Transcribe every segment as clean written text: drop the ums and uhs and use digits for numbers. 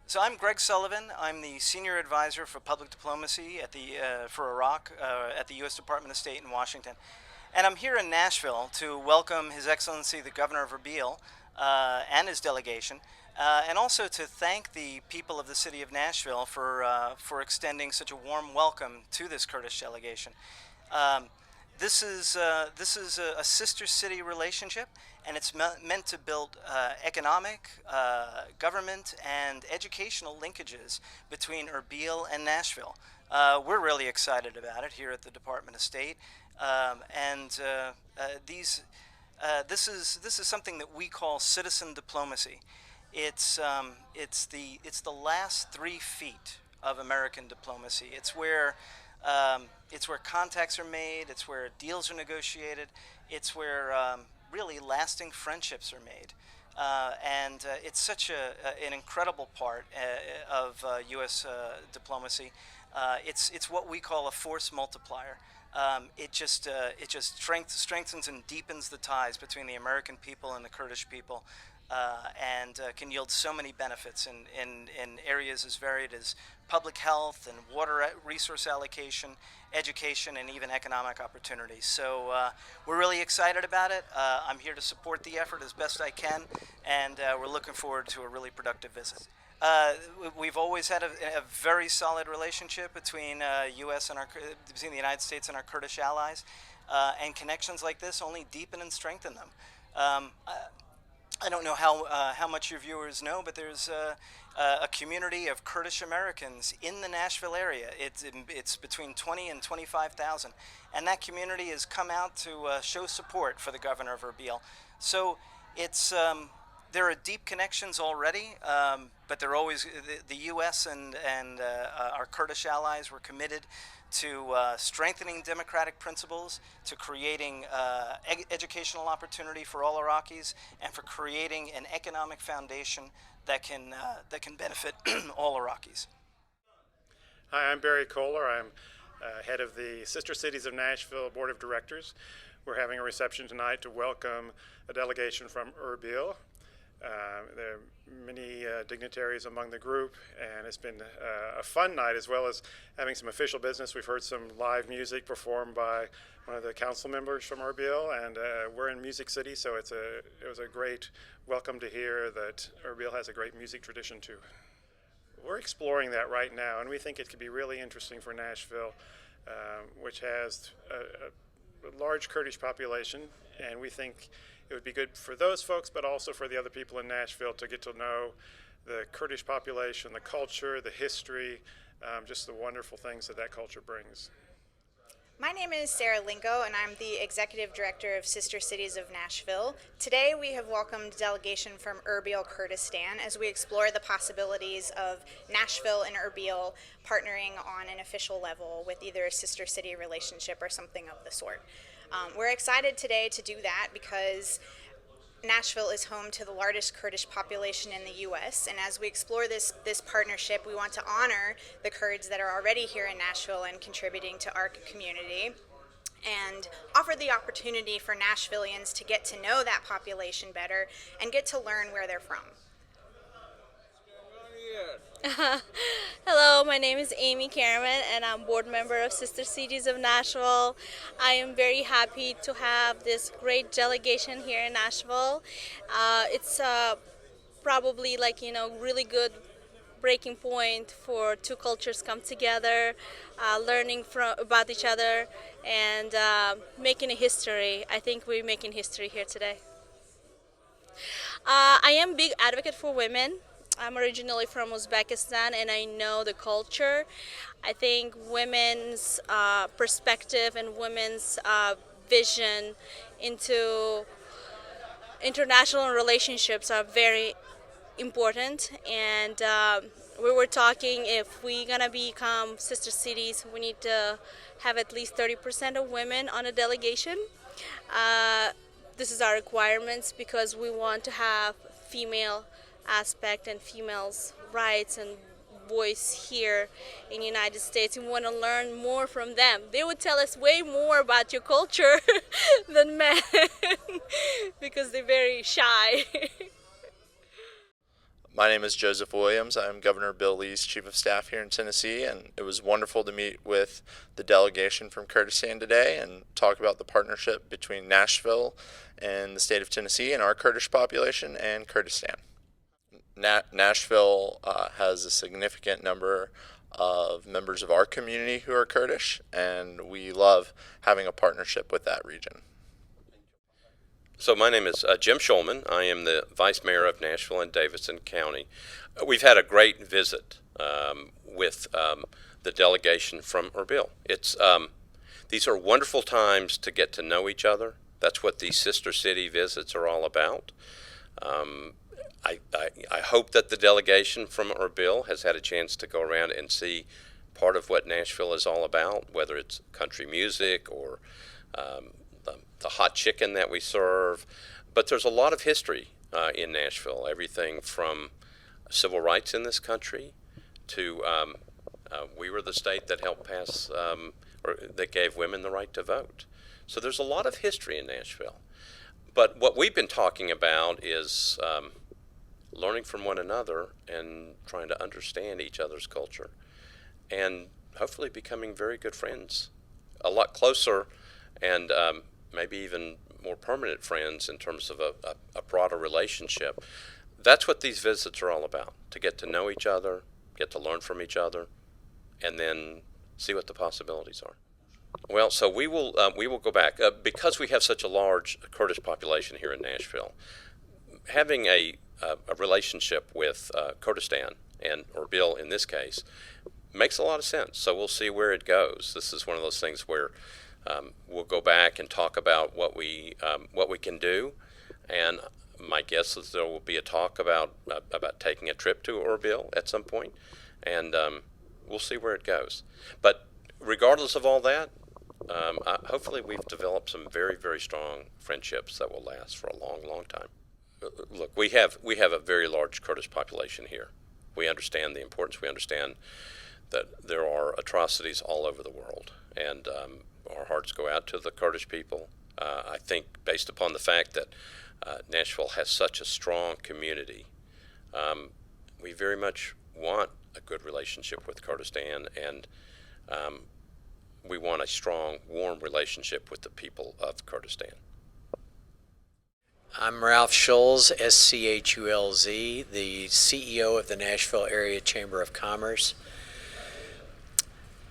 So I'm Greg Sullivan. I'm the Senior Advisor for Public Diplomacy for Iraq at the U.S. Department of State in Washington. And I'm here in Nashville to welcome His Excellency the Governor of Erbil and his delegation, and also to thank the people of the city of Nashville for extending such a warm welcome to this Kurdish delegation. Um, this is a sister city relationship, and it's meant to build economic, government, and educational linkages between Erbil and Nashville. We're really excited about it here at the Department of State, this is something that we call citizen diplomacy. It's the last 3 feet of American diplomacy. It's where contacts are made. It's where deals are negotiated. It's where really lasting friendships are made. It's such an incredible part of U.S. Diplomacy. It's what we call a force multiplier. It just strengthens and deepens the ties between the American people and the Kurdish people, and can yield so many benefits in areas as varied as public health and water resource allocation, education, and even economic opportunities. So we're really excited about it. I'm here to support the effort as best I can, and we're looking forward to a really productive visit. We've always had a very solid relationship between between the United States and our Kurdish allies, and connections like this only deepen and strengthen them. I don't know how much your viewers know, but there's a community of Kurdish Americans in the Nashville area. It's between 20 and 25,000, and that community has come out to show support for the governor of Erbil. So there are deep connections already, but they're always the U.S. and our Kurdish allies were committed to strengthening democratic principles, to creating educational opportunity for all Iraqis, and for creating an economic foundation that can benefit all Iraqis. Hi, I'm Barry Kohler. I'm head of the Sister Cities of Nashville Board of Directors. We're having a reception tonight to welcome a delegation from Erbil. There are many dignitaries among the group, and it's been a fun night as well as having some official business. We've heard some live music performed by one of the council members from Erbil, and we're in Music City, so it was a great welcome to hear that Erbil has a great music tradition too. We're exploring that right now, and we think it could be really interesting for Nashville, which has a large Kurdish population, and we think it would be good for those folks, but also for the other people in Nashville to get to know the Kurdish population, the culture, the history, just the wonderful things that culture brings. My name is Sarah Lingo, and I'm the Executive Director of Sister Cities of Nashville. Today we have welcomed a delegation from Erbil, Kurdistan, as we explore the possibilities of Nashville and Erbil partnering on an official level with either a sister city relationship or something of the sort. We're excited today to do that because Nashville is home to the largest Kurdish population in the U.S., and as we explore this partnership, we want to honor the Kurds that are already here in Nashville and contributing to our community, and offer the opportunity for Nashvillians to get to know that population better and get to learn where they're from. Hello, my name is Amy Karaman, and I'm board member of Sister Cities of Nashville. I am very happy to have this great delegation here in Nashville. It's probably really good breaking point for two cultures come together, learning about each other, and making a history. I think we're making history here today. I am a big advocate for women. I'm originally from Uzbekistan, and I know the culture. I think women's perspective and women's vision into international relationships are very important. And we were talking, if we're gonna become sister cities, we need to have at least 30% of women on a delegation. This is our requirements because we want to have female aspect and females' rights and voice here in the United States. We want to learn more from them. They would tell us way more about your culture than men because they're very shy. My name is Joseph Williams. I'm Governor Bill Lee's Chief of Staff here in Tennessee, and it was wonderful to meet with the delegation from Kurdistan today and talk about the partnership between Nashville and the state of Tennessee and our Kurdish population and Kurdistan. Nashville has a significant number of members of our community who are Kurdish, and we love having a partnership with that region. So my name is Jim Shulman. I am the Vice Mayor of Nashville and Davidson County. We've had a great visit with the delegation from Erbil. These are wonderful times to get to know each other. That's what these sister city visits are all about. I hope that the delegation from Erbil has had a chance to go around and see part of what Nashville is all about, whether it's country music or the hot chicken that we serve. But there's a lot of history in Nashville, everything from civil rights in this country to we were the state that helped pass or that gave women the right to vote. So there's a lot of history in Nashville. But what we've been talking about is learning from one another and trying to understand each other's culture and hopefully becoming very good friends, a lot closer and maybe even more permanent friends in terms of a broader relationship. That's what these visits are all about, to get to know each other, get to learn from each other, and then see what the possibilities are. Well, so we will go back. Because we have such a large Kurdish population here in Nashville, having a relationship with Kurdistan, and Erbil in this case, makes a lot of sense. So we'll see where it goes. This is one of those things where we'll go back and talk about what we can do, and my guess is there will be a talk about taking a trip to Erbil at some point, and we'll see where it goes. But regardless of all that, hopefully we've developed some very, very strong friendships that will last for a long, long time. Look, we have a very large Kurdish population here. We understand the importance. We understand that there are atrocities all over the world, and our hearts go out to the Kurdish people. I think based upon the fact that Nashville has such a strong community, we very much want a good relationship with Kurdistan, and we want a strong, warm relationship with the people of Kurdistan. I'm Ralph Schulz, SCHULZ, the CEO of the Nashville Area Chamber of Commerce.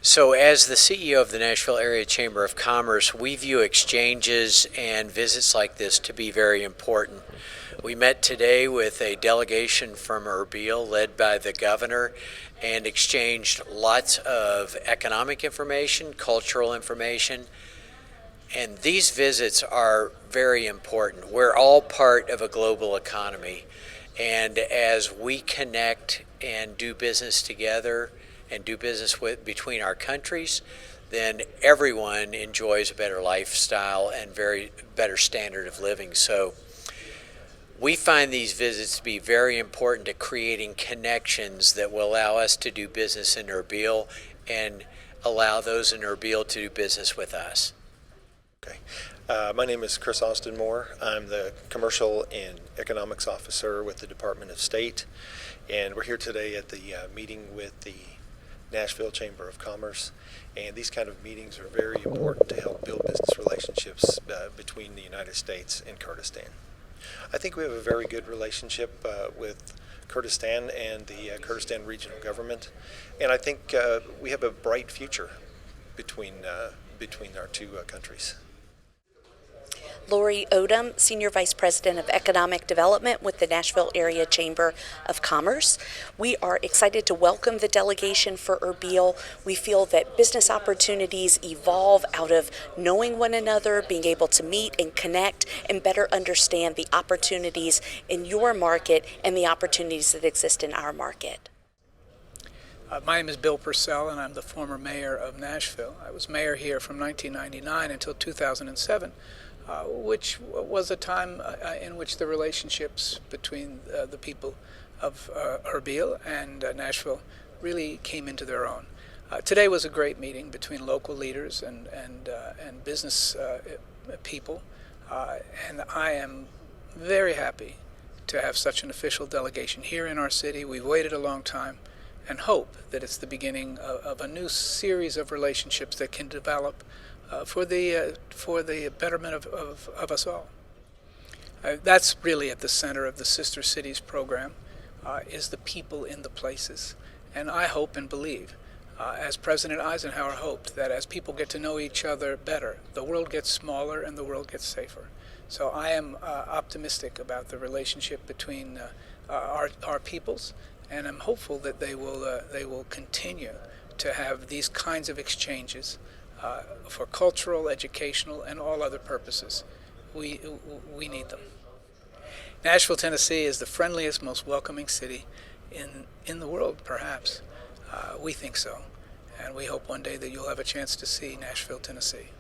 So as the CEO of the Nashville Area Chamber of Commerce, we view exchanges and visits like this to be very important. We met today with a delegation from Erbil led by the governor and exchanged lots of economic information, cultural information, and these visits are very important. We're all part of a global economy, and as we connect and do business together and do business between our countries, then everyone enjoys a better lifestyle and very better standard of living. So we find these visits to be very important to creating connections that will allow us to do business in Erbil and allow those in Erbil to do business with us. Okay. My name is Chris Austin Moore. I'm the Commercial and Economics Officer with the Department of State, and we're here today at the meeting with the Nashville Chamber of Commerce, and these kind of meetings are very important to help build business relationships between the United States and Kurdistan. I think we have a very good relationship with Kurdistan and the Kurdistan regional government, and I think we have a bright future between our two countries. Lori Odom, Senior Vice President of Economic Development with the Nashville Area Chamber of Commerce. We are excited to welcome the delegation for Erbil. We feel that business opportunities evolve out of knowing one another, being able to meet and connect, and better understand the opportunities in your market and the opportunities that exist in our market. My name is Bill Purcell, and I'm the former mayor of Nashville. I was mayor here from 1999 until 2007. Which was a time in which the relationships between the people of Erbil and Nashville really came into their own. Today was a great meeting between local leaders and business people, and I am very happy to have such an official delegation here in our city. We've waited a long time and hope that it's the beginning of a new series of relationships that can develop for the betterment of us all. That's really at the center of the Sister Cities program, is the people in the places. And I hope and believe, as President Eisenhower hoped, that as people get to know each other better, the world gets smaller and the world gets safer. So I am optimistic about the relationship between our peoples, and I'm hopeful that they will continue to have these kinds of exchanges for cultural, educational, and all other purposes. We need them. Nashville, Tennessee is the friendliest, most welcoming city in the world, perhaps. We think so, and we hope one day that you'll have a chance to see Nashville, Tennessee.